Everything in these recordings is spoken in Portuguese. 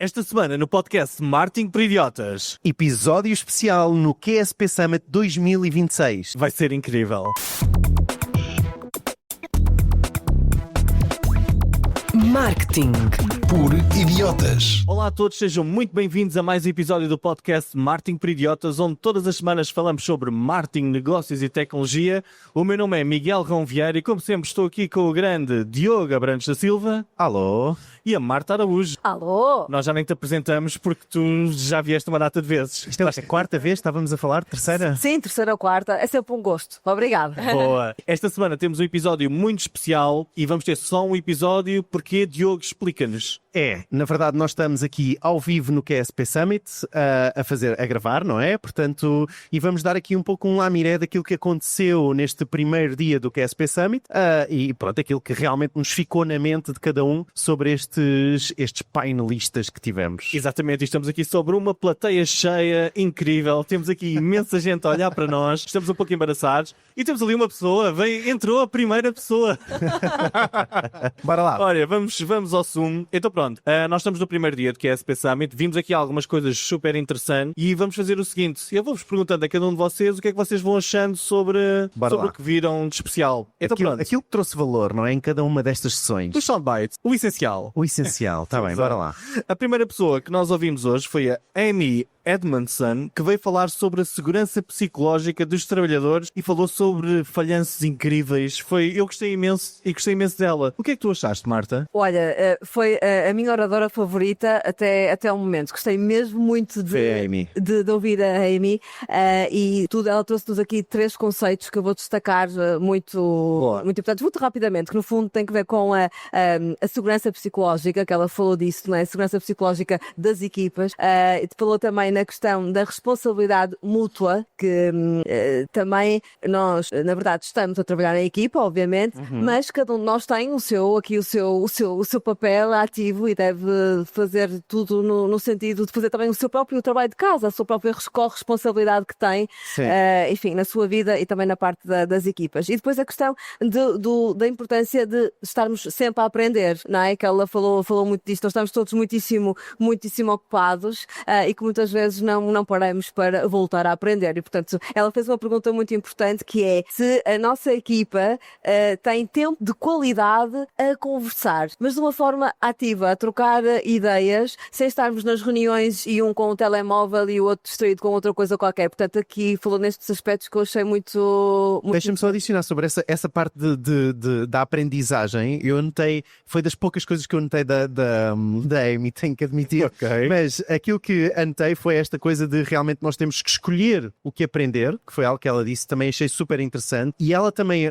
Esta semana no podcast Marketing para Idiotas. Episódio especial no QSP Summit 2026. Vai ser incrível. Marketing por Idiotas. Olá a todos, sejam muito bem-vindos a mais um episódio do podcast Marketing para Idiotas, onde todas as semanas falamos sobre marketing, negócios e tecnologia. O meu nome é Miguel Rão Vieira e, como sempre, estou aqui com o grande Diogo Abrantes da Silva. Alô? E a Marta Araújo. Alô? Nós já nem te apresentamos porque tu já vieste uma data de vezes. Isto é a quarta vez? Estávamos a falar? Terceira? Sim, terceira ou quarta. É sempre um gosto. Obrigada. Boa. Esta semana temos um episódio muito especial e vamos ter só um episódio porque, Diogo, explica-nos. Na verdade nós estamos aqui ao vivo no QSP Summit a gravar, não é? Portanto, e vamos dar aqui um pouco um lamiré daquilo que aconteceu neste primeiro dia do QSP Summit e pronto, aquilo que realmente nos ficou na mente de cada um sobre estes painelistas que tivemos. Exatamente, e estamos aqui sobre uma plateia cheia, incrível, temos aqui imensa gente a olhar para nós, estamos um pouco embaraçados e temos ali uma pessoa, entrou a primeira pessoa. Bora lá. Olha, vamos ao sumo. Então pronto, nós estamos no primeiro dia do QSP Summit, vimos aqui algumas coisas super interessantes e vamos fazer o seguinte, eu vou-vos perguntando a cada um de vocês o que é que vocês vão achando sobre o que viram de especial. Então pronto, Aquilo que trouxe valor, não é? Em cada uma destas sessões. os soundbites, o essencial. O essencial, está bem, bora lá. A primeira pessoa que nós ouvimos hoje foi a Amy Edmondson, que veio falar sobre a segurança psicológica dos trabalhadores e falou sobre falhanços incríveis. Eu gostei imenso e gostei imenso dela. O que é que tu achaste, Marta? Olha, foi a minha oradora favorita até o momento. Gostei mesmo muito de ouvir a Amy e ela trouxe-nos aqui 3 conceitos que eu vou destacar muito importantes, muito rapidamente, que no fundo tem que ver com a segurança psicológica, que ela falou disso, não é? A segurança psicológica das equipas. Falou também na questão da responsabilidade mútua, que também nós, na verdade, estamos a trabalhar em equipa, obviamente, mas cada um de nós tem o seu papel ativo e deve fazer tudo no sentido de fazer também o seu próprio trabalho de casa, a sua própria corresponsabilidade que tem, enfim, na sua vida e também na parte das equipas. E depois a questão da importância de estarmos sempre a aprender, não é? Que ela falou muito disto, nós estamos todos muitíssimo ocupados e que muitas vezes não paramos para voltar a aprender. E, portanto, ela fez uma pergunta muito importante que é se a nossa equipa tem tempo de qualidade a conversar, mas de uma forma ativa, a trocar ideias, sem estarmos nas reuniões e um com o telemóvel e o outro distraído com outra coisa qualquer. Portanto, aqui falou nestes aspectos que eu achei muito Deixa-me só adicionar sobre essa parte da aprendizagem. Eu anotei, foi das poucas coisas que eu anotei da Amy, tenho que admitir. Ok. Mas aquilo que anotei foi esta coisa de realmente nós temos que escolher o que aprender, que foi algo que ela disse, também achei super interessante. E ela também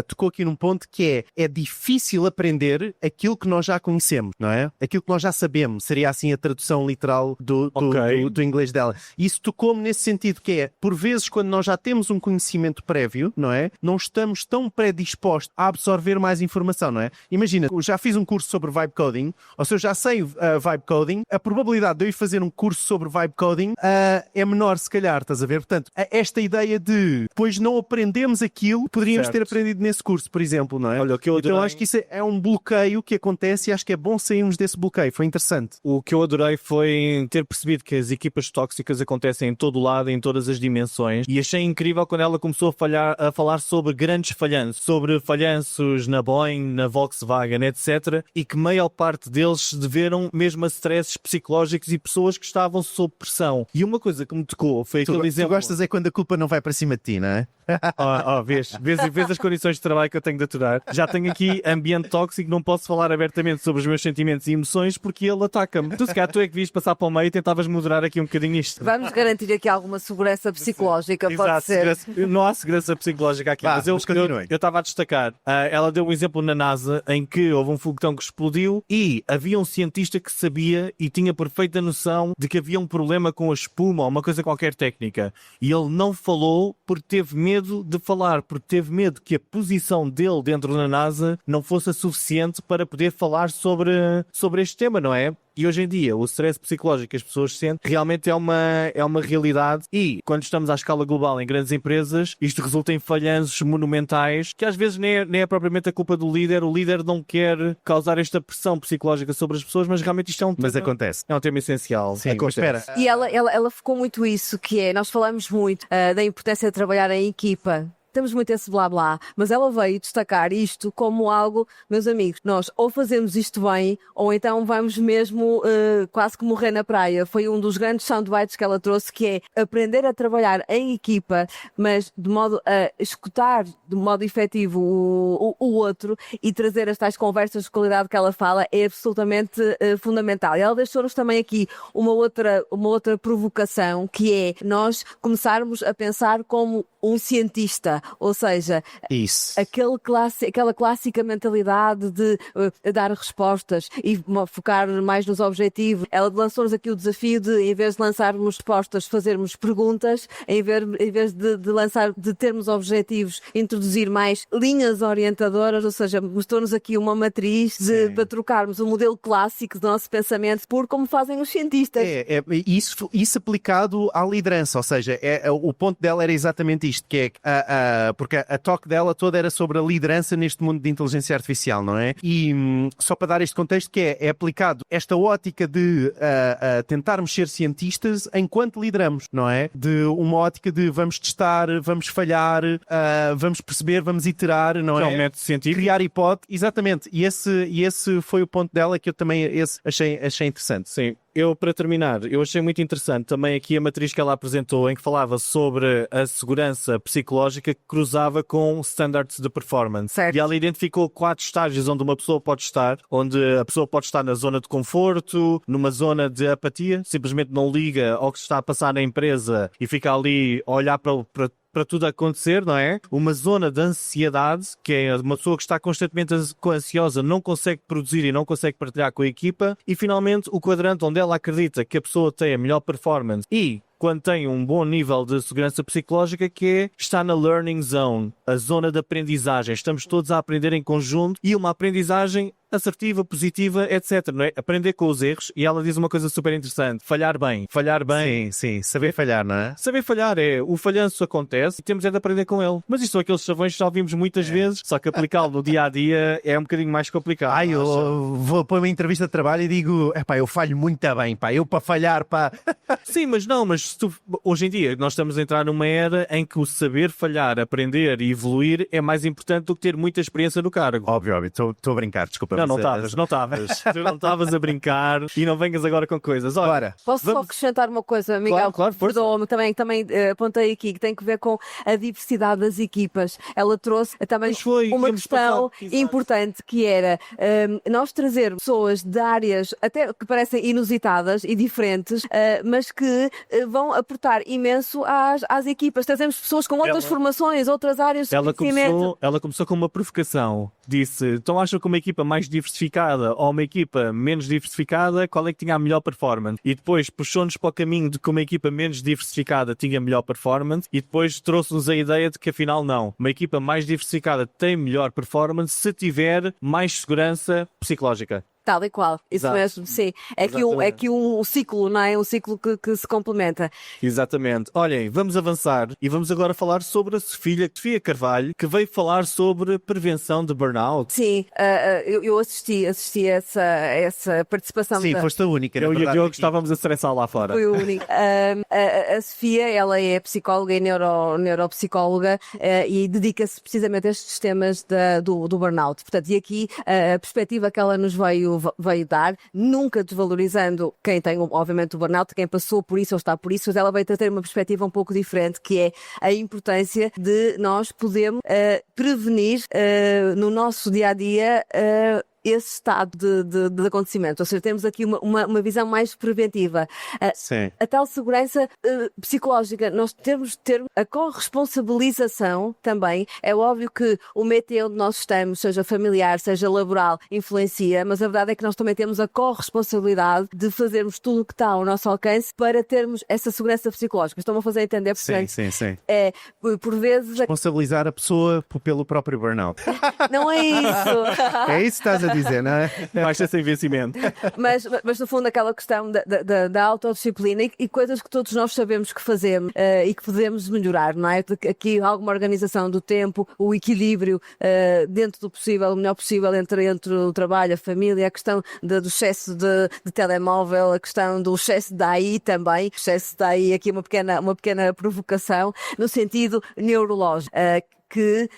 tocou aqui num ponto que é difícil aprender aquilo que nós já conhecemos, não é? Aquilo que nós já sabemos, seria assim a tradução literal do inglês dela. E isso tocou-me nesse sentido que é, por vezes, quando nós já temos um conhecimento prévio, não é? Não estamos tão predispostos a absorver mais informação, não é? Imagina, eu já fiz um curso sobre vibe coding, ou se eu já sei vibe coding, a probabilidade de eu ir fazer um curso sobre vibe coding é menor, se calhar, estás a ver? Portanto, esta ideia de depois não aprendemos aquilo que poderíamos ter aprendido nesse curso, por exemplo, não é? Olha, o que eu adorei... Então acho que isso é um bloqueio que acontece e acho que é bom sairmos desse bloqueio. Foi interessante. O que eu adorei foi ter percebido que as equipas tóxicas acontecem em todo o lado, em todas as dimensões, e achei incrível quando ela começou a falar sobre grandes falhanços, sobre falhanços na Boeing, na Volkswagen, etc., e que maior parte deles se deveram mesmo a stresses psicológicos e pessoas que estavam sob pressão. E uma coisa que me tocou foi aquele exemplo... Tu gostas é quando a culpa não vai para cima de ti, não é? Vês as condições de trabalho que eu tenho de aturar. Já tenho aqui ambiente tóxico, não posso falar abertamente sobre os meus sentimentos e emoções porque ele ataca-me. Tu, se calhar, tu é que vias passar para o meio e tentavas moderar aqui um bocadinho isto. Vamos garantir aqui alguma segurança psicológica, pode ser. Não há segurança psicológica aqui, mas eu estava a destacar. Ela deu um exemplo na NASA em que houve um foguetão que explodiu e havia um cientista que sabia e tinha perfeita noção de que havia um problema com a espuma ou uma coisa qualquer técnica. E ele não falou porque teve medo de falar, porque teve medo que a posição dele dentro da NASA não fosse a suficiente para poder falar sobre sobre este tema, não é? E hoje em dia, o stress psicológico que as pessoas sentem realmente é uma realidade e, quando estamos à escala global em grandes empresas, isto resulta em falhanços monumentais que às vezes nem é propriamente a culpa do líder. O líder não quer causar esta pressão psicológica sobre as pessoas, mas realmente isto é um tema, Mas acontece. é um tema essencial. Sim, Acontece. mas espera. E ela focou muito isso, que é, nós falamos muito da importância de trabalhar em equipa. Temos muito esse blá blá, mas ela veio destacar isto como algo, meus amigos, nós ou fazemos isto bem, ou então vamos mesmo quase que morrer na praia. Foi um dos grandes soundbites que ela trouxe, que é aprender a trabalhar em equipa, mas de modo a escutar de modo efetivo o outro e trazer as tais conversas de qualidade que ela fala é absolutamente fundamental. E ela deixou-nos também aqui uma outra provocação, que é nós começarmos a pensar como um cientista, ou seja, Isso. aquela clássica mentalidade de dar respostas e focar mais nos objetivos. Ela lançou-nos aqui o desafio de, em vez de lançarmos respostas, fazermos perguntas, em vez de termos objetivos, introduzir mais linhas orientadoras, ou seja, mostrou-nos aqui uma matriz para trocarmos o modelo clássico do nosso pensamento por como fazem os cientistas. Isso aplicado à liderança, ou seja, o ponto dela era exatamente isto, que é porque a talk dela toda era sobre a liderança neste mundo de inteligência artificial, não é? E só para dar este contexto, que é aplicado esta ótica de tentarmos ser cientistas enquanto lideramos, não é? De uma ótica de vamos testar, vamos falhar, vamos perceber, vamos iterar, não é? É um método científico. Criar hipótese, exatamente. E esse foi o ponto dela que eu também achei interessante. Sim. Para terminar, eu achei muito interessante também aqui a matriz que ela apresentou, em que falava sobre a segurança psicológica que cruzava com standards de performance. Certo. E ela identificou 4 estágios onde uma pessoa pode estar, onde a pessoa pode estar na zona de conforto, numa zona de apatia, simplesmente não liga ao que se está a passar na empresa e fica ali a olhar para tudo acontecer, não é? Uma zona de ansiedade, que é uma pessoa que está constantemente ansiosa, não consegue produzir e não consegue partilhar com a equipa. E finalmente o quadrante onde ela acredita que a pessoa tem a melhor performance e quando tem um bom nível de segurança psicológica, que está na learning zone, a zona de aprendizagem. Estamos todos a aprender em conjunto e uma aprendizagem assertiva, positiva, etc. Não é? Aprender com os erros. E ela diz uma coisa super interessante: falhar bem. Falhar bem. Sim, saber falhar, não é? Saber falhar o falhanço acontece e temos de aprender com ele. Mas isto são aqueles chavões que já vimos muitas vezes, só que aplicá-lo no dia a dia é um bocadinho mais complicado. Eu vou pôr uma entrevista de trabalho e digo, eu falho muito bem, eu para falhar, Sim, mas hoje em dia nós estamos a entrar numa era em que o saber falhar, aprender e evoluir é mais importante do que ter muita experiência no cargo. Óbvio, estou a brincar, desculpa. Não estavas. Tu não estavas a brincar e não venhas agora com coisas. Olha, Posso só acrescentar uma coisa, Miguel? Claro, força. Perdoa-me, também apontei aqui, que tem que ver com a diversidade das equipas. Ela trouxe também uma questão importante, que era nós trazermos pessoas de áreas até que parecem inusitadas e diferentes, mas que vão aportar imenso às equipas. Trazemos pessoas com outras formações, outras áreas de conhecimento. Ela começou com uma provocação. Disse, então acham que uma equipa mais diversificada ou uma equipa menos diversificada, qual é que tinha a melhor performance? E depois puxou-nos para o caminho de que uma equipa menos diversificada tinha melhor performance e depois trouxe-nos a ideia de que afinal não. Uma equipa mais diversificada tem melhor performance se tiver mais segurança psicológica. Tal e qual, isso Exato. mesmo, sim. É que um ciclo, não é? Um ciclo que se complementa. Exatamente. Olhem, vamos avançar e vamos agora falar sobre a Sofia Carvalho, que veio falar sobre prevenção de burnout. Sim, eu assisti a essa participação. Sim, foste a única. Eu e o Diogo estávamos a estressar lá fora. Foi o único. A Sofia, ela é psicóloga e neuropsicóloga e dedica-se precisamente a estes temas do burnout. Portanto, e aqui a perspectiva que ela nos veio dar, nunca desvalorizando quem tem, obviamente, o burnout, quem passou por isso ou está por isso, mas ela veio ter uma perspectiva um pouco diferente, que é a importância de nós podermos prevenir no nosso dia-a-dia esse estado de acontecimento. Ou seja, temos aqui uma visão mais preventiva. A tal segurança psicológica, nós temos de ter a corresponsabilização também. É óbvio que o métier onde nós estamos, seja familiar, seja laboral, influencia, mas a verdade é que nós também temos a corresponsabilidade de fazermos tudo o que está ao nosso alcance para termos essa segurança psicológica. Estão-me a fazer entender? Portanto, sim. Por vezes... Responsabilizar a pessoa pelo próprio burnout. Não é isso. É isso que estás a dizer, não é? Baixa sem vencimento. Mas no fundo aquela questão da autodisciplina e coisas que todos nós sabemos que fazemos e que podemos melhorar, não é? Aqui alguma organização do tempo, o equilíbrio dentro do possível, o melhor possível entre o trabalho, a família, a questão do excesso de telemóvel, a questão do excesso de AI também, excesso de AI, aqui uma pequena provocação, no sentido neurológico, que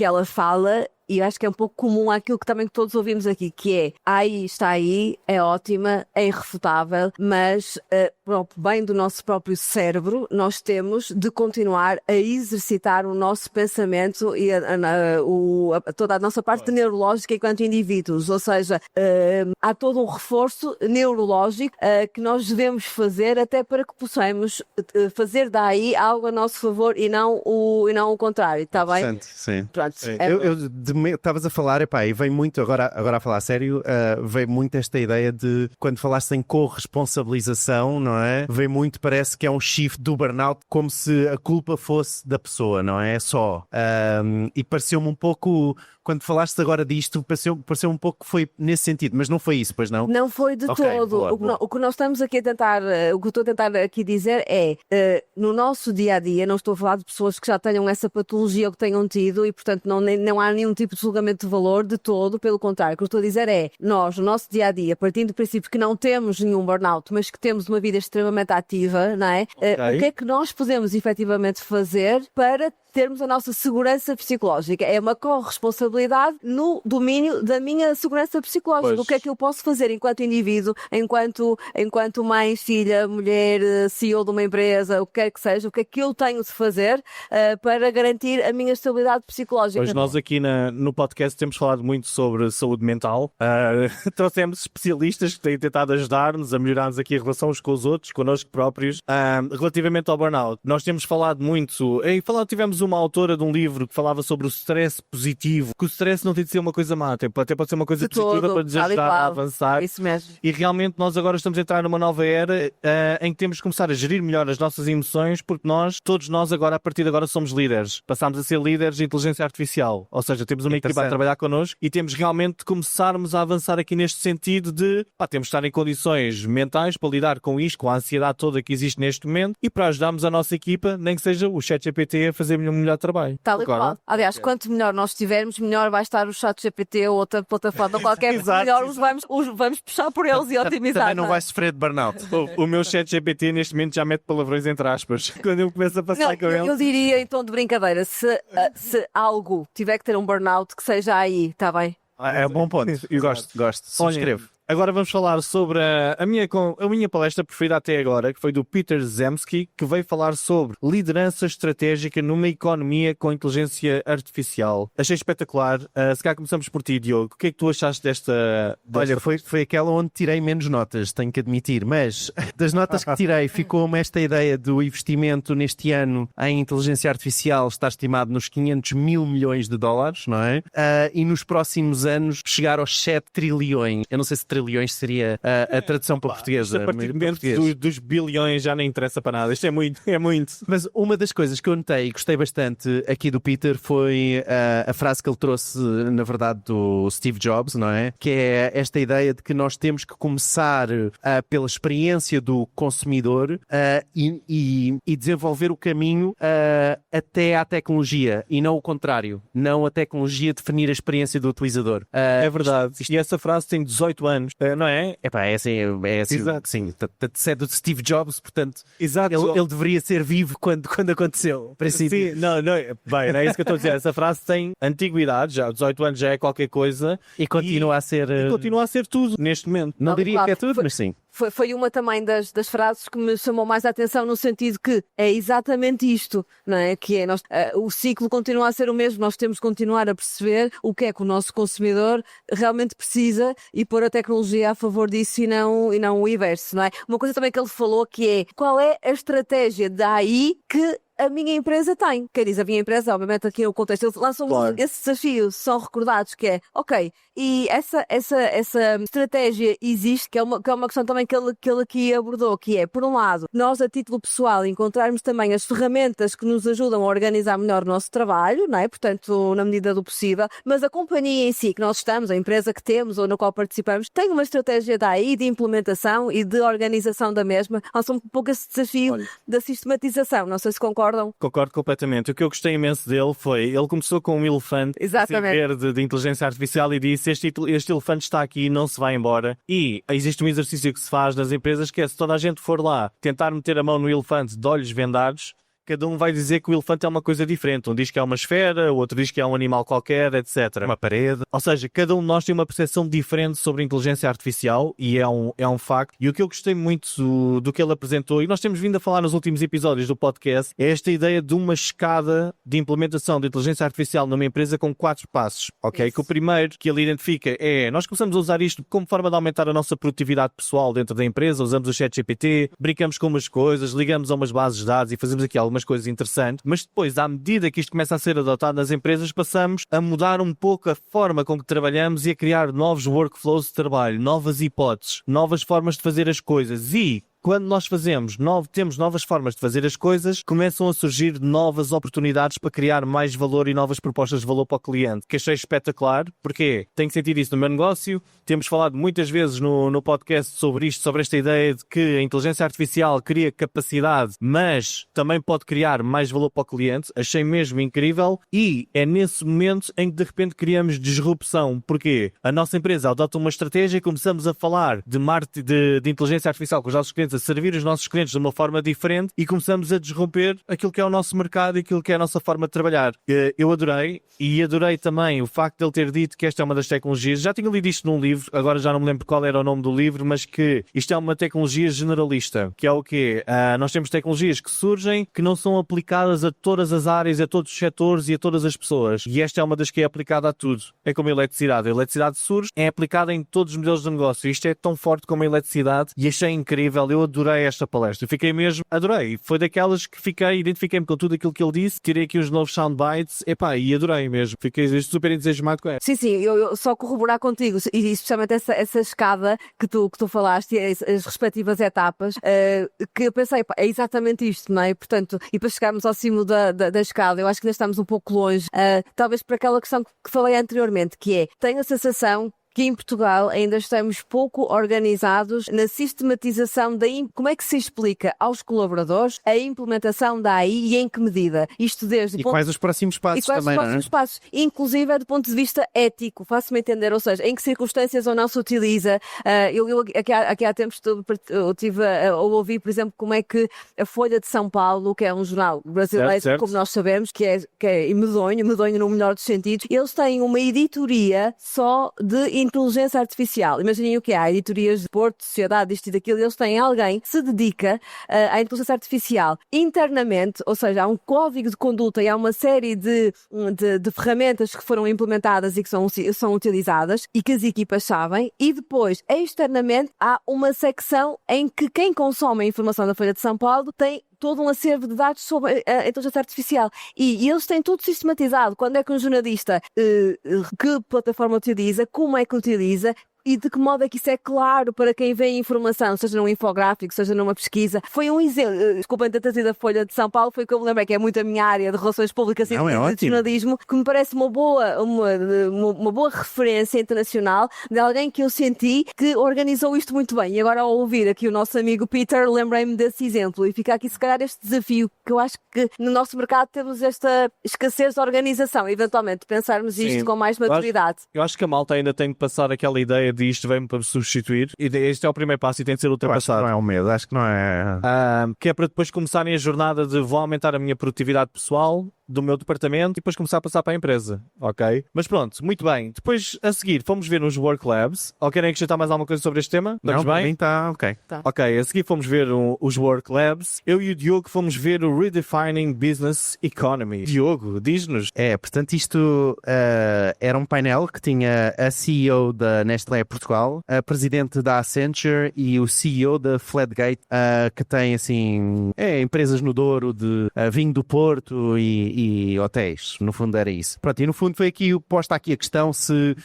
ela fala. E acho que é um pouco comum àquilo que também todos ouvimos aqui, que é AI está aí, é ótima, é irrefutável, mas para o bem do nosso próprio cérebro, nós temos de continuar a exercitar o nosso pensamento e toda a nossa parte neurológica enquanto indivíduos. Ou seja, há todo um reforço neurológico que nós devemos fazer até para que possamos fazer da AI algo a nosso favor e não o contrário, está bem? Sim. Pronto. Sim. Estavas a falar, epá, e vem muito, agora a falar a sério, vem muito esta ideia de, quando falaste em corresponsabilização, não é? Vem muito, parece que é um shift do burnout, como se a culpa fosse da pessoa, não é? Só. E pareceu-me um pouco, quando falaste agora disto, pareceu um pouco que foi nesse sentido, mas não foi isso, pois não? Não foi de todo. Boa. O que nós estamos aqui a tentar, o que eu estou a tentar aqui dizer é, no nosso dia a dia, não estou a falar de pessoas que já tenham essa patologia ou que tenham tido e, portanto, não há nenhum tipo de julgamento de valor de todo, pelo contrário. O que eu estou a dizer é, nós, no nosso dia a dia, partindo do princípio que não temos nenhum burnout, mas que temos uma vida extremamente ativa, não é? O que é que nós podemos efetivamente fazer para termos a nossa segurança psicológica? É uma corresponsabilidade no domínio da minha segurança psicológica. Pois. O que é que eu posso fazer enquanto indivíduo, enquanto mãe, filha, mulher, CEO de uma empresa, o que quer que seja, o que é que eu tenho de fazer para garantir a minha estabilidade psicológica? Pois nós aqui no podcast temos falado muito sobre saúde mental. Trouxemos especialistas que têm tentado ajudar-nos a melhorarmos aqui a relação uns com os outros, connosco próprios. Relativamente ao burnout, nós temos falado muito, tivemos uma autora de um livro que falava sobre o stress positivo, que o stress não tem de ser uma coisa má, até pode ser uma coisa positiva para nos ajudar a avançar. Isso mesmo. E realmente nós agora estamos a entrar numa nova era em que temos que começar a gerir melhor as nossas emoções, porque todos nós agora, a partir de agora, somos líderes. Passámos a ser líderes de inteligência artificial. Ou seja, temos uma equipa a trabalhar connosco e temos realmente de começarmos a avançar aqui neste sentido de temos de estar em condições mentais para lidar com isto, com a ansiedade toda que existe neste momento e para ajudarmos a nossa equipa, nem que seja o ChatGPT a fazer um melhor trabalho. Tal e qual. Aliás, quanto melhor nós estivermos, melhor vai estar o ChatGPT ou outra plataforma qualquer, melhor vamos puxar por eles e otimizar. Também não vai sofrer de burnout. O meu ChatGPT neste momento já mete palavrões entre aspas. Quando eu começo a passar com ele. Eu diria em tom de brincadeira, se algo tiver que ter um burnout, que seja aí, está bem? É um bom ponto. Eu gosto. Subscrevo. Agora vamos falar sobre a minha palestra preferida até agora, que foi do Peter Zemsky, que veio falar sobre liderança estratégica numa economia com inteligência artificial. Achei espetacular. Se calhar começamos por ti, Diogo. O que é que tu achaste desta... Olha, foi aquela onde tirei menos notas, tenho que admitir, mas das notas que tirei ficou-me esta ideia do investimento neste ano em inteligência artificial está estimado nos 500 mil milhões de dólares, não é? E nos próximos anos chegar aos 7 trilhões. Eu não sei se trilhões seria a tradução para portuguesa. A partir dos bilhões já nem interessa para nada. Isto é muito. Mas uma das coisas que eu notei e gostei bastante aqui do Peter foi a frase que ele trouxe, na verdade, do Steve Jobs, não é? Que é esta ideia de que nós temos que começar pela experiência do consumidor e desenvolver o caminho até à tecnologia e não o contrário. Não a tecnologia definir a experiência do utilizador. É verdade. E essa frase tem 18 anos. Não é? É assim, Exato. sim, é do Steve Jobs, portanto, exato. Ele deveria ser vivo quando aconteceu. Sim, não é isso que eu estou a dizer. Essa frase tem antiguidade, já 18 anos já é qualquer coisa e continua a ser... continua a ser tudo neste momento. Não diria que é tudo, mas sim. Foi uma também das frases que me chamou mais a atenção, no sentido que é exatamente isto, não é? Que é, o ciclo continua a ser o mesmo, nós temos que continuar a perceber o que é que o nosso consumidor realmente precisa e pôr a tecnologia a favor disso e não o inverso, não é? Uma coisa também que ele falou que é, qual é a estratégia da AI que a minha empresa tem. Quem diz a minha empresa, obviamente aqui no contexto, eles lançam esse desafio, são recordados, que é, ok, E essa estratégia existe, que é uma questão também que ele aqui abordou, que é, por um lado, nós a título pessoal encontrarmos também as ferramentas que nos ajudam a organizar melhor o nosso trabalho, não é? Portanto, na medida do possível, mas a companhia em si que nós estamos, a empresa que temos ou na qual participamos, tem uma estratégia daí de implementação e de organização da mesma. Há um pouco esse desafio da sistematização, não sei se concordam. Concordo completamente. O que eu gostei imenso dele foi, ele começou com um elefante verde de inteligência artificial e disse, este elefante está aqui e não se vai embora. E existe um exercício que se faz nas empresas que é, se toda a gente for lá tentar meter a mão no elefante de olhos vendados, cada um vai dizer que o elefante é uma coisa diferente. Um diz que é uma esfera, o outro diz que é um animal qualquer, etc. Uma parede. Ou seja, cada um de nós tem uma percepção diferente sobre a inteligência artificial e é um facto. E o que eu gostei muito do que ele apresentou, e nós temos vindo a falar nos últimos episódios do podcast, é esta ideia de uma escada de implementação de inteligência artificial numa empresa com 4 passos, ok? Isso. Que o primeiro que ele identifica é, nós começamos a usar isto como forma de aumentar a nossa produtividade pessoal dentro da empresa, usamos o ChatGPT, brincamos com umas coisas, ligamos a umas bases de dados e fazemos aqui algumas coisas interessantes, mas depois, à medida que isto começa a ser adotado nas empresas, passamos a mudar um pouco a forma com que trabalhamos e a criar novos workflows de trabalho, novas hipóteses, novas formas de fazer as coisas e quando nós temos novas formas de fazer as coisas, começam a surgir novas oportunidades para criar mais valor e novas propostas de valor para o cliente, que achei espetacular, porque tenho sentido isso no meu negócio, temos falado muitas vezes no podcast sobre isto, sobre esta ideia de que a inteligência artificial cria capacidade, mas também pode criar mais valor para o cliente, achei mesmo incrível, e é nesse momento em que de repente criamos disrupção, porque a nossa empresa adota uma estratégia e começamos a falar de inteligência artificial com os nossos clientes, a servir os nossos clientes de uma forma diferente e começamos a desromper aquilo que é o nosso mercado e aquilo que é a nossa forma de trabalhar. Eu adorei e adorei também o facto de ele ter dito que esta é uma das tecnologias, já tinha lido isto num livro, agora já não me lembro qual era o nome do livro, mas que isto é uma tecnologia generalista, que é o quê? Nós temos tecnologias que surgem que não são aplicadas a todas as áreas, a todos os setores e a todas as pessoas. E esta é uma das que é aplicada a tudo. É como a eletricidade. A eletricidade surge, é aplicada em todos os modelos de negócio. Isto é tão forte como a eletricidade e achei incrível. Eu adorei esta palestra. Adorei. Foi daquelas que identifiquei-me com tudo aquilo que ele disse, tirei aqui uns novos soundbites, e adorei mesmo. Fiquei super entusiasmado com ela. Sim, eu só corroborar contigo, e especialmente essa escada que tu falaste, e as respectivas etapas, que eu pensei, é exatamente isto, não é? Portanto, e para chegarmos ao cimo da escada, eu acho que ainda estamos um pouco longe, talvez por aquela questão que falei anteriormente, que é, tenho a sensação que em Portugal ainda estamos pouco organizados na sistematização como é que se explica aos colaboradores a implementação da AI e em que medida. Isto desde quais os próximos passos também, não é? Passos, inclusive do ponto de vista ético, faço-me entender, ou seja, em que circunstâncias ou não se utiliza. Eu aqui há tempos eu tive a ouvir, por exemplo, como é que a Folha de São Paulo, que é um jornal brasileiro, certo. Como nós sabemos, que é medonho no melhor dos sentidos, eles têm uma editoria só de inteligência artificial. Imaginem o que é, há editorias de Porto, Sociedade, isto e daquilo, eles têm alguém que se dedica à inteligência artificial internamente, ou seja, há um código de conduta e há uma série de ferramentas que foram implementadas e que são utilizadas e que as equipas sabem, e depois, externamente, há uma secção em que quem consome a informação da Folha de São Paulo tem todo um acervo de dados sobre a inteligência artificial. E eles têm tudo sistematizado. Quando é que um jornalista, que plataforma utiliza, como é que utiliza, e de que modo é que isso é claro para quem vê a informação, seja num infográfico, seja numa pesquisa. Foi um exemplo, desculpem ter trazido a Folha de São Paulo, foi o que eu me lembrei, que é muito a minha área de relações públicas e de jornalismo, que me parece uma boa referência internacional de alguém que eu senti que organizou isto muito bem. E agora, ao ouvir aqui o nosso amigo Peter, lembrei-me desse exemplo e fica aqui se calhar este desafio, que eu acho que no nosso mercado temos esta escassez de organização, eventualmente pensarmos isto com mais maturidade. Eu acho que a malta ainda tem que passar aquela ideia de isto vem-me para substituir, e este é o primeiro passo e tem de ser ultrapassado. Não é um medo, acho que não é. Que é para depois começarem a jornada de vou aumentar a minha produtividade pessoal do meu departamento e depois começar a passar para a empresa, ok? Mas pronto, muito bem. Depois, a seguir, fomos ver nos Work Labs. Ou querem acrescentar mais alguma coisa sobre este tema? Estamos bem? Está ok. Tá. Ok, a seguir fomos ver os Work Labs. Eu e o Diogo fomos ver o Redefining Business Economy. Diogo, diz-nos. Portanto, isto era um painel que tinha a CEO da Nestlé Portugal, a presidente da Accenture e o CEO da Flatgate, que tem, assim, empresas no Douro de vinho do Porto e e hotéis. No fundo era isso. Pronto, e no fundo foi aqui posta aqui a questão se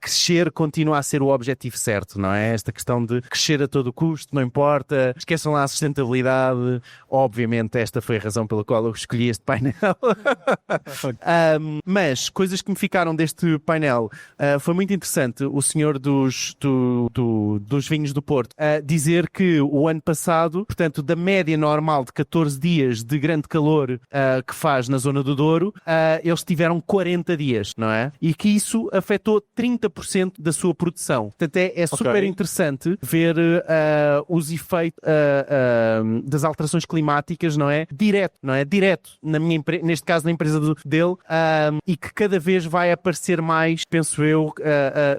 crescer continua a ser o objetivo certo, não é? Esta questão de crescer a todo custo, não importa, esqueçam lá a sustentabilidade. Obviamente esta foi a razão pela qual eu escolhi este painel. Mas coisas que me ficaram deste painel, foi muito interessante o senhor dos vinhos do Porto dizer que o ano passado, portanto da média normal de 14 dias de grande calor que faz na zona do Douro, eles tiveram 40 dias, não é? E que isso afetou 30% da sua produção. Portanto é super interessante ver os efeitos das alterações climáticas, não é? Direto na neste caso na empresa dele, e que cada vez vai aparecer mais, penso eu,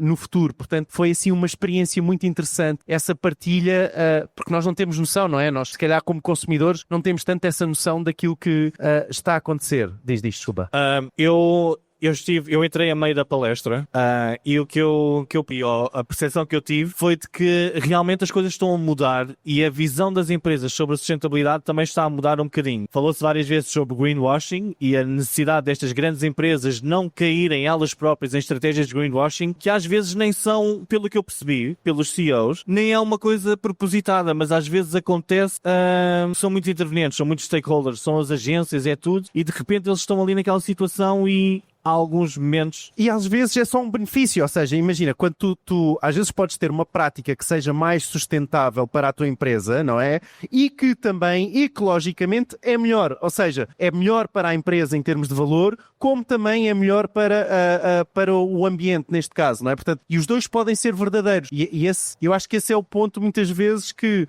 no futuro. Portanto, foi assim uma experiência muito interessante, essa partilha, porque nós não temos noção, não é? Nós, se calhar, como consumidores, não temos tanto essa noção daquilo que está a acontecer. Diz, desculpa. Eu entrei a meio da palestra e o que eu a percepção que eu tive foi de que realmente as coisas estão a mudar e a visão das empresas sobre a sustentabilidade também está a mudar um bocadinho. Falou-se várias vezes sobre greenwashing e a necessidade destas grandes empresas não caírem elas próprias em estratégias de greenwashing, que às vezes nem são, pelo que eu percebi, pelos CEOs, nem é uma coisa propositada, mas às vezes acontece, são muitos intervenientes, são muitos stakeholders, são as agências, é tudo, e de repente eles estão ali naquela situação e há alguns momentos. E às vezes é só um benefício, ou seja, imagina, quando tu às vezes podes ter uma prática que seja mais sustentável para a tua empresa, não é? E que também, ecologicamente, é melhor. Ou seja, é melhor para a empresa em termos de valor, como também é melhor para o ambiente, neste caso, não é? Portanto, e os dois podem ser verdadeiros. E eu acho que esse é o ponto, muitas vezes, que...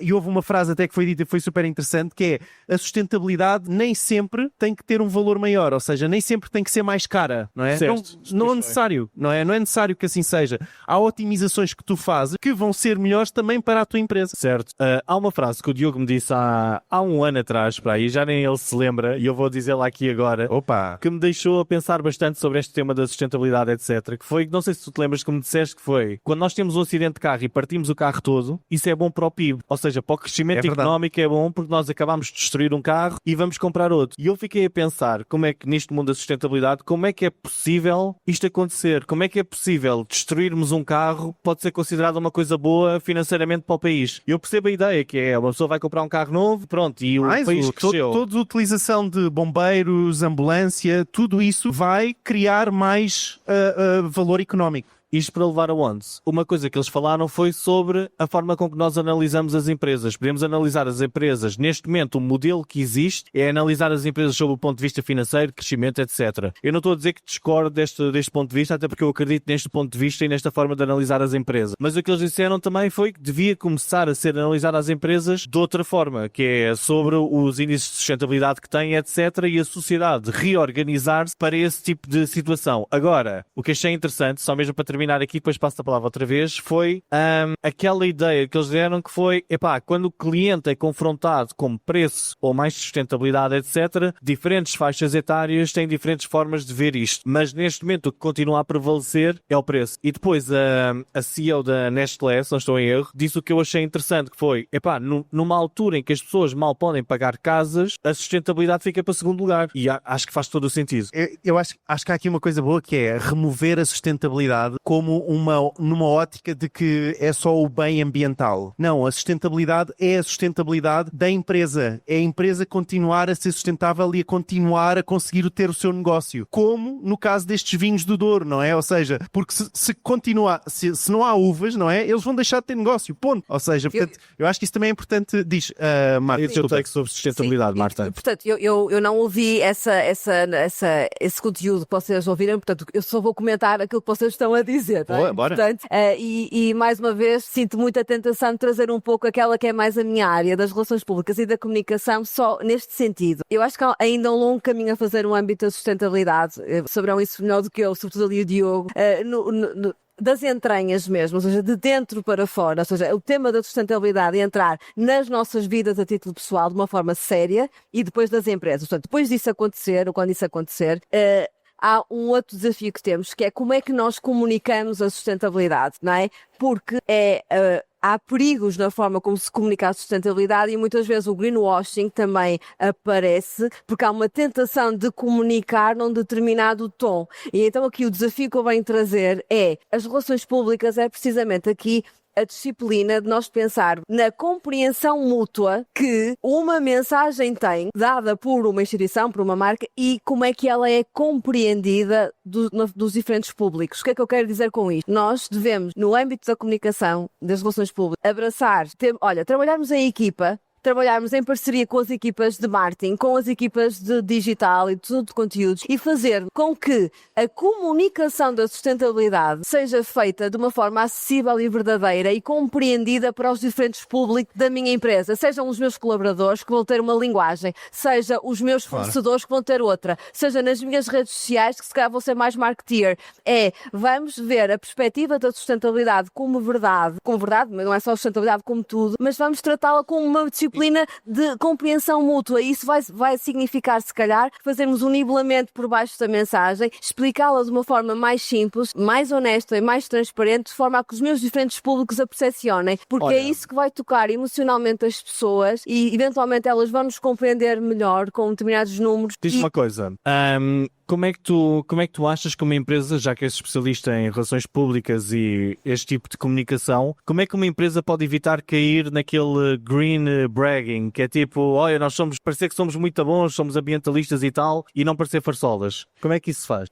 e houve uma frase até que foi dita e foi super interessante, que é: a sustentabilidade nem sempre tem que ter um valor maior, ou seja, nem sempre tem que ser mais cara, não é? Certo. Não é necessário, não é? Não é necessário que assim seja. Há otimizações que tu fazes que vão ser melhores também para a tua empresa. Certo. Há uma frase que o Diogo me disse há um ano atrás, para aí, já nem ele se lembra, e eu vou dizê-la aqui agora. Opa! Que me deixou a pensar bastante sobre este tema da sustentabilidade, etc. Que foi, não sei se tu te lembras que me disseste, que foi quando nós temos um acidente de carro e partimos o carro todo, isso é bom para o PIB. Ou seja, para o crescimento económico é bom, porque nós acabamos de destruir um carro e vamos comprar outro. E eu fiquei a pensar como é que neste mundo da sustentabilidade, como é que é possível isto acontecer? Como é que é possível destruirmos um carro pode ser considerado uma coisa boa financeiramente para o país? Eu percebo a ideia, que é uma pessoa vai comprar um carro novo, pronto, e o país cresceu. Toda a utilização de bombeiros, ambulância, tudo isso vai criar mais valor económico. Isto para levar aonde? Uma coisa que eles falaram foi sobre a forma com que nós analisamos as empresas. Podemos analisar as empresas. Neste momento, o modelo que existe é analisar as empresas sob o ponto de vista financeiro, crescimento, etc. Eu não estou a dizer que discordo deste ponto de vista, até porque eu acredito neste ponto de vista e nesta forma de analisar as empresas. Mas o que eles disseram também foi que devia começar a ser analisar as empresas de outra forma, que é sobre os índices de sustentabilidade que têm, etc. E a sociedade reorganizar-se para esse tipo de situação. Agora, o que achei interessante, só mesmo para terminar aqui, depois passo a palavra outra vez, foi aquela ideia que eles deram que foi, quando o cliente é confrontado com preço ou mais sustentabilidade, etc., diferentes faixas etárias têm diferentes formas de ver isto. Mas neste momento o que continua a prevalecer é o preço. E depois a CEO da Nestlé, se não estou em erro, disse o que eu achei interessante, que foi, numa altura em que as pessoas mal podem pagar casas, a sustentabilidade fica para segundo lugar. E acho que faz todo o sentido. Eu acho que há aqui uma coisa boa, que é remover a sustentabilidade como numa ótica de que é só o bem ambiental. Não, a sustentabilidade é a sustentabilidade da empresa. É a empresa continuar a ser sustentável e a continuar a conseguir ter o seu negócio. Como no caso destes vinhos do Douro, não é? Ou seja, porque se não há uvas, não é? Eles vão deixar de ter negócio, ponto. Ou seja, portanto, eu acho que isso também é importante. Diz, Marta. Esse é o take sobre sustentabilidade, Marta. Portanto, eu não ouvi esse conteúdo que vocês ouviram, portanto, eu só vou comentar aquilo que vocês estão a dizer. Boa, bora. Portanto, e mais uma vez sinto muita tentação de trazer um pouco aquela que é mais a minha área das relações públicas e da comunicação, só neste sentido. Eu acho que há ainda um longo caminho a fazer no âmbito da sustentabilidade, saberão isso melhor do que eu, sobretudo ali o Diogo, das entranhas mesmo, ou seja, de dentro para fora, ou seja, o tema da sustentabilidade entrar nas nossas vidas a título pessoal de uma forma séria e depois das empresas. Portanto, depois disso acontecer, ou quando isso acontecer, há um outro desafio que temos, que é como é que nós comunicamos a sustentabilidade, não é? Porque é há perigos na forma como se comunica a sustentabilidade e muitas vezes o greenwashing também aparece porque há uma tentação de comunicar num determinado tom. E então aqui o desafio que eu venho trazer é as relações públicas, é precisamente aqui a disciplina de nós pensar na compreensão mútua que uma mensagem tem, dada por uma instituição, por uma marca, e como é que ela é compreendida dos diferentes públicos. O que é que eu quero dizer com isto? Nós devemos, no âmbito da comunicação, das relações públicas, abraçar, trabalharmos em equipa, trabalharmos em parceria com as equipas de marketing, com as equipas de digital e de tudo de conteúdos e fazer com que a comunicação da sustentabilidade seja feita de uma forma acessível e verdadeira e compreendida para os diferentes públicos da minha empresa. Sejam os meus colaboradores que vão ter uma linguagem, seja os meus fornecedores que vão ter outra, seja nas minhas redes sociais que se calhar vão ser mais marketeer. Vamos ver a perspectiva da sustentabilidade como verdade, mas não é só a sustentabilidade como tudo, mas vamos tratá-la como uma disciplina de compreensão mútua. Isso vai significar, se calhar, fazermos um nivelamento por baixo da mensagem, explicá-la de uma forma mais simples, mais honesta e mais transparente, de forma a que os meus diferentes públicos a percepcionem, porque é isso que vai tocar emocionalmente as pessoas e, eventualmente, elas vão nos compreender melhor com determinados números. Diz-me uma coisa. Como é que tu achas que uma empresa, já que és especialista em relações públicas e este tipo de comunicação, como é que uma empresa pode evitar cair naquele green bragging, que é tipo, olha, parecer que somos muito bons, somos ambientalistas e tal, e não parecer farsolas? Como é que isso se faz?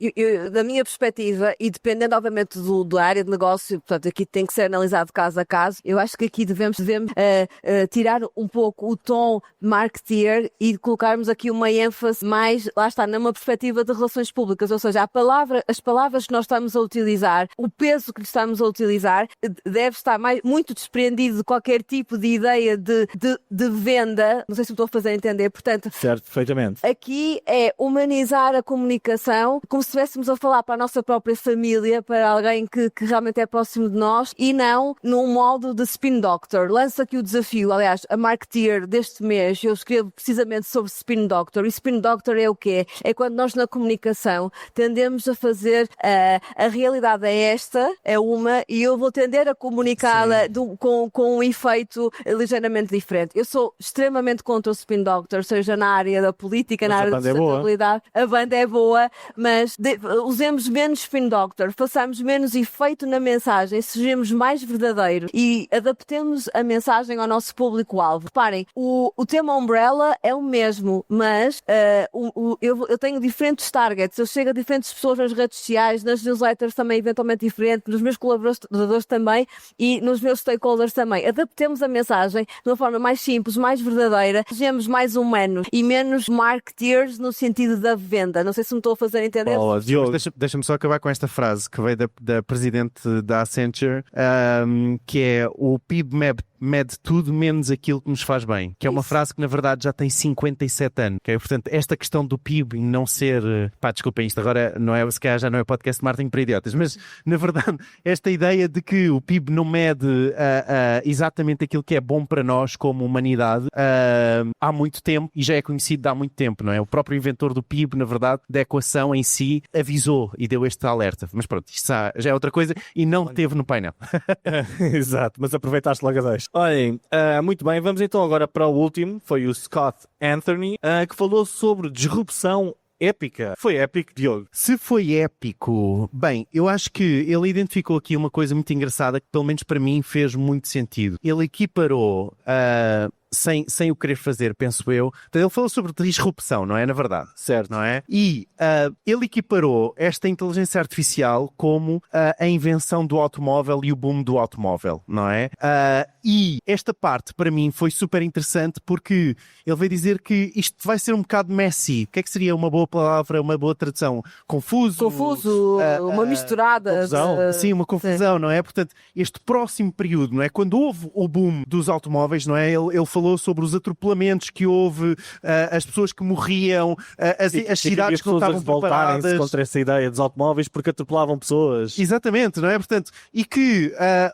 Da minha perspectiva, e dependendo obviamente da área de negócio, portanto aqui tem que ser analisado caso a caso, eu acho que aqui devemos tirar um pouco o tom marketeer e colocarmos aqui uma ênfase mais, lá está, numa perspectiva de relações públicas, ou seja, as palavras que nós estamos a utilizar, o peso que lhe estamos a utilizar, deve estar muito desprendido de qualquer tipo de ideia de venda. Não sei se me estou a fazer entender, portanto... Certo, perfeitamente. Aqui é humanizar a comunicação como se estivéssemos a falar para a nossa própria família, para alguém que realmente é próximo de nós e não num modo de spin doctor. Lanço aqui o desafio, aliás, a marketeer deste mês, eu escrevo precisamente sobre spin doctor. E spin doctor é o quê? É quando nós na comunicação tendemos a fazer a realidade é esta, é uma, e eu vou tender a comunicá-la com um efeito ligeiramente diferente. Eu sou extremamente contra o spin doctor, seja na área da política, na área da sustentabilidade. A banda é boa, mas usemos menos spin doctor, façamos menos efeito na mensagem, sejamos mais verdadeiros e adaptemos a mensagem ao nosso público-alvo. Reparem, o tema Umbrella é o mesmo, mas eu tenho diferentes targets, eu chego a diferentes pessoas nas redes sociais, nas newsletters também eventualmente diferente, nos meus colaboradores também e nos meus stakeholders também. Adaptemos a mensagem de uma forma mais simples, mais verdadeira, sejamos mais humanos e menos marketeers no sentido da venda. Não sei se me estou a fazer entender. Deixa-me só acabar com esta frase que veio da presidente da Accenture, que é: o PIB mede tudo menos aquilo que nos faz bem. Que é uma frase que na verdade já tem 57 anos. Okay? Portanto, esta questão do PIB não ser... desculpem, isto agora não é, se calhar já não é podcast de marketing para idiotas, mas na verdade esta ideia de que o PIB não mede exatamente aquilo que é bom para nós como humanidade há muito tempo, e já é conhecido há muito tempo, não é? O próprio inventor do PIB, na verdade, da equação em si, avisou e deu este alerta. Mas pronto, isto já é outra coisa e não teve no painel. Exato, mas aproveitaste logo a dois. Olhem, muito bem, vamos então agora para o último, foi o Scott Anthony, que falou sobre disrupção épica. Foi épico, Diogo? Se foi épico, bem, eu acho que ele identificou aqui uma coisa muito engraçada que pelo menos para mim fez muito sentido. Ele equiparou sem o querer fazer, penso eu. Então, ele falou sobre disrupção, não é? Na verdade. Certo. Não é? E ele equiparou esta inteligência artificial como a invenção do automóvel e o boom do automóvel, não é? E esta parte, para mim, foi super interessante porque ele veio dizer que isto vai ser um bocado messy. O que é que seria uma boa palavra, uma boa tradução? Confuso, uma misturada. Confusão. Sim, uma confusão, não é? Portanto, este próximo período, não é? Quando houve o boom dos automóveis, não é? Ele falou sobre os atropelamentos que houve, as pessoas que morriam, as cidades que não estavam preparadas contra essa ideia dos automóveis porque atropelavam pessoas. Exatamente, não é? Portanto, e que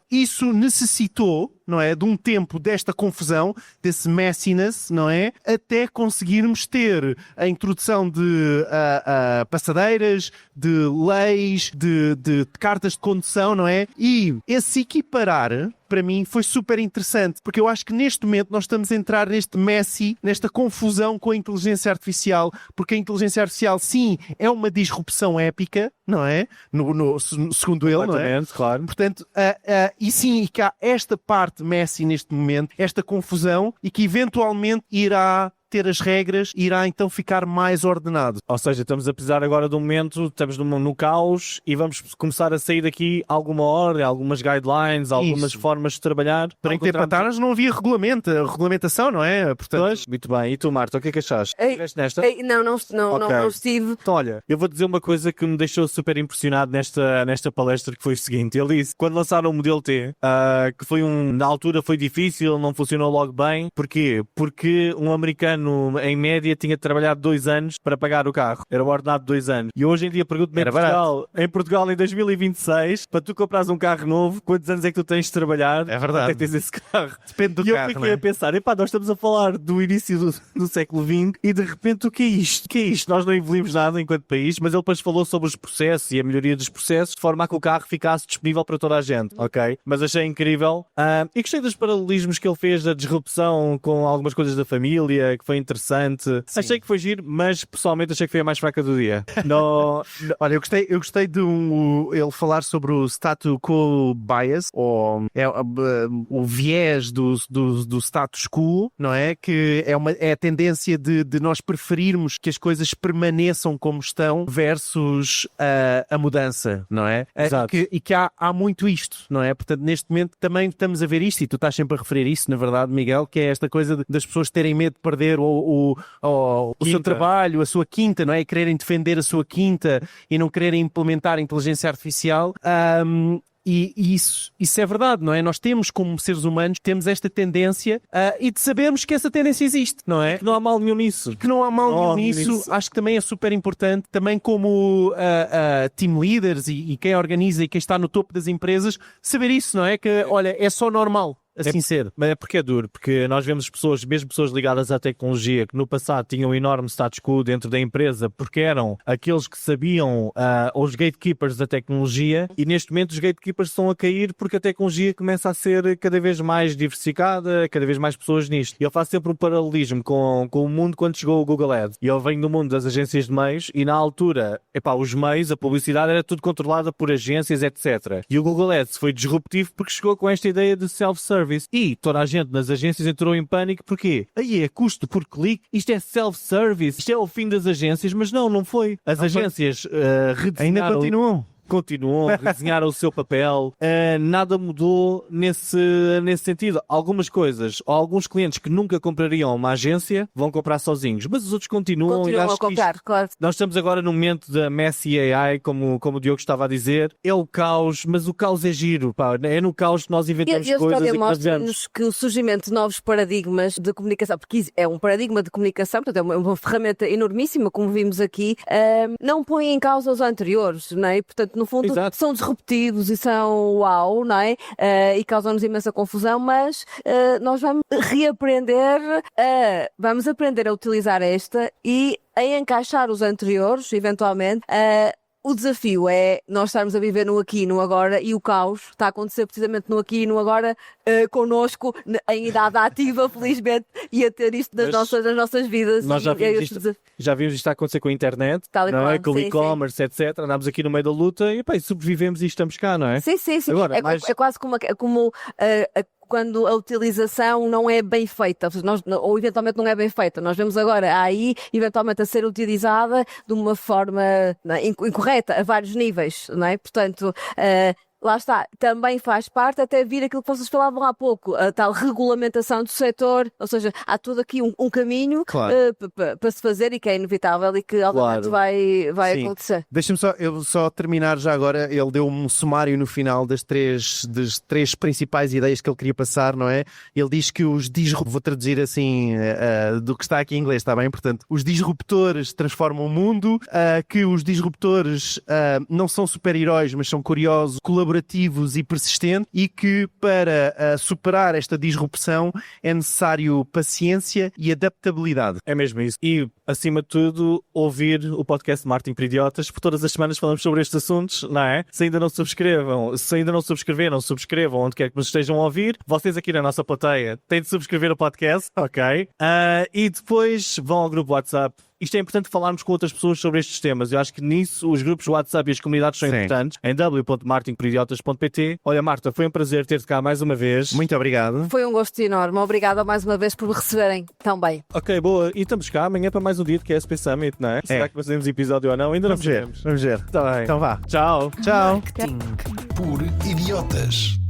isso necessitou não é? De um tempo desta confusão, desse messiness, não é? Até conseguirmos ter a introdução de passadeiras, de leis, de cartas de condução, não é? E esse equiparar, para mim, foi super interessante, porque eu acho que neste momento nós estamos a entrar neste messy, nesta confusão com a inteligência artificial, porque a inteligência artificial, sim, é uma disrupção épica, não é? Segundo ele, não é? Claro. Portanto, e sim, e que há esta parte messy neste momento, esta confusão, e que eventualmente irá ter as regras e irá então ficar mais ordenado. Ou seja, estamos a precisar agora de um momento, estamos no caos e vamos começar a sair daqui alguma ordem, algumas guidelines, algumas formas de trabalhar. Para ter patanas não havia regulamentação, não é? Portanto... Pois, muito bem. E tu, Marta, o que é que achaste? Estiveste nesta? Não estive. Então, olha, eu vou dizer uma coisa que me deixou super impressionado nesta palestra, que foi o seguinte. Ele disse, quando lançaram o modelo T, que foi na altura foi difícil, não funcionou logo bem. Porquê? Porque um americano em média tinha trabalhado 2 anos para pagar o carro. Era o ordenado de 2 anos. E hoje em dia pergunto-me em Portugal em 2026, para tu comprares um carro novo, quantos anos é que tu tens de trabalhar? É verdade. Até tens esse carro. Depende do carro. E eu fiquei a pensar, nós estamos a falar do início do século XX e de repente o que é isto? O que é isto? Nós não evoluímos nada enquanto país, mas ele depois falou sobre os processos e a melhoria dos processos de forma a que o carro ficasse disponível para toda a gente, ok? Mas achei incrível. E gostei dos paralelismos que ele fez da disrupção com algumas coisas da família, que foi interessante. Sim. Achei que foi giro, mas pessoalmente achei que foi a mais fraca do dia. Olha, eu gostei de ele falar sobre o status quo bias, ou o viés do status quo, não é? Que é a tendência de nós preferirmos que as coisas permaneçam como estão versus a mudança, não é? Exato. E que há muito isto, não é? Portanto, neste momento também estamos a ver isto, e tu estás sempre a referir isso, na verdade, Miguel, que é esta coisa das pessoas terem medo de perder o seu trabalho, a sua quinta, não é? E quererem defender a sua quinta e não quererem implementar a inteligência artificial. E isso é verdade, não é? Nós temos, como seres humanos, temos esta tendência e de sabermos que essa tendência existe, não é? Que não há mal nenhum nisso. Que não há mal nenhum nisso. Acho que também é super importante, também como team leaders e quem organiza e quem está no topo das empresas, saber isso, não é? Que, olha, é só normal. Assim ser. Mas é porque é duro, porque nós vemos pessoas, mesmo pessoas ligadas à tecnologia, que no passado tinham um enorme status quo dentro da empresa, porque eram aqueles que sabiam os gatekeepers da tecnologia, e neste momento os gatekeepers estão a cair porque a tecnologia começa a ser cada vez mais diversificada, cada vez mais pessoas nisto. E eu faço sempre um paralelismo com o mundo quando chegou o Google Ads. E eu venho do mundo das agências de meios, e na altura, os meios, a publicidade era tudo controlada por agências, etc. E o Google Ads foi disruptivo porque chegou com esta ideia de self-service. E toda a gente nas agências entrou em pânico porque aí é custo por clique, isto é self-service, isto é o fim das agências, mas não foi. As agências ainda continuam a redesenhar o seu papel, nada mudou nesse sentido. Algumas coisas, ou alguns clientes que nunca comprariam uma agência, vão comprar sozinhos, mas os outros continuam e acho a comprar, claro. Nós estamos agora num momento da Messi AI, como o Diogo estava a dizer, é o caos, mas o caos é giro, pá. É no caos que nós inventamos coisas e que mostra-nos que o surgimento de novos paradigmas de comunicação, porque é um paradigma de comunicação, portanto é uma ferramenta enormíssima, como vimos aqui, não põe em causa os anteriores, não é? Portanto, no fundo, exato, são disruptivos e são uau, não é? E causam-nos imensa confusão, mas nós vamos vamos aprender a utilizar esta e a encaixar os anteriores, eventualmente. O desafio é nós estarmos a viver no aqui e no agora, e o caos está a acontecer precisamente no aqui e no agora, connosco, em idade ativa, felizmente, e a ter isto nas nossas vidas. Nós já vimos isto a acontecer com a internet, não é? Com o e-commerce, etc. Andámos aqui no meio da luta e sobrevivemos e estamos cá, não é? Sim. Agora, é quase como quando a utilização não é bem feita, ou eventualmente não é bem feita. Nós vemos agora aí, eventualmente, a ser utilizada de uma forma incorreta, a vários níveis, não é? Portanto, lá está, também faz parte até vir aquilo que vocês falavam há pouco, a tal regulamentação do setor, ou seja, há todo aqui um caminho para se fazer e que é inevitável e que obviamente vai acontecer. Deixa-me só terminar já agora. Ele deu um sumário no final das três principais ideias que ele queria passar, não é? Ele diz que vou traduzir assim do que está aqui em inglês, está bem? Portanto, os disruptores transformam o mundo, que os disruptores não são super-heróis, mas são curiosos, colaboradores colaborativos e persistentes, e que para superar esta disrupção é necessário paciência e adaptabilidade. É mesmo isso. E, acima de tudo, ouvir o podcast Marketing para Idiotas, porque todas as semanas falamos sobre estes assuntos, não é? Se ainda não subscreveram, subscrevam onde quer que nos estejam a ouvir. Vocês aqui na nossa plateia têm de subscrever o podcast, ok? E depois vão ao grupo WhatsApp. Isto é importante falarmos com outras pessoas sobre estes temas. Eu acho que nisso os grupos WhatsApp e as comunidades são importantes. Em w.marketingparidiotas.pt. Olha, Marta, foi um prazer ter-te cá mais uma vez. Muito obrigado. Foi um gosto enorme. Obrigada mais uma vez por me receberem tão bem. Ok, boa. E estamos cá amanhã para mais um dia de QSP Summit, não é? Será que fazemos episódio ou não? Ainda não sabemos. Vamos ver. Tá bem. Então vá. Tchau. Tchau. Por idiotas.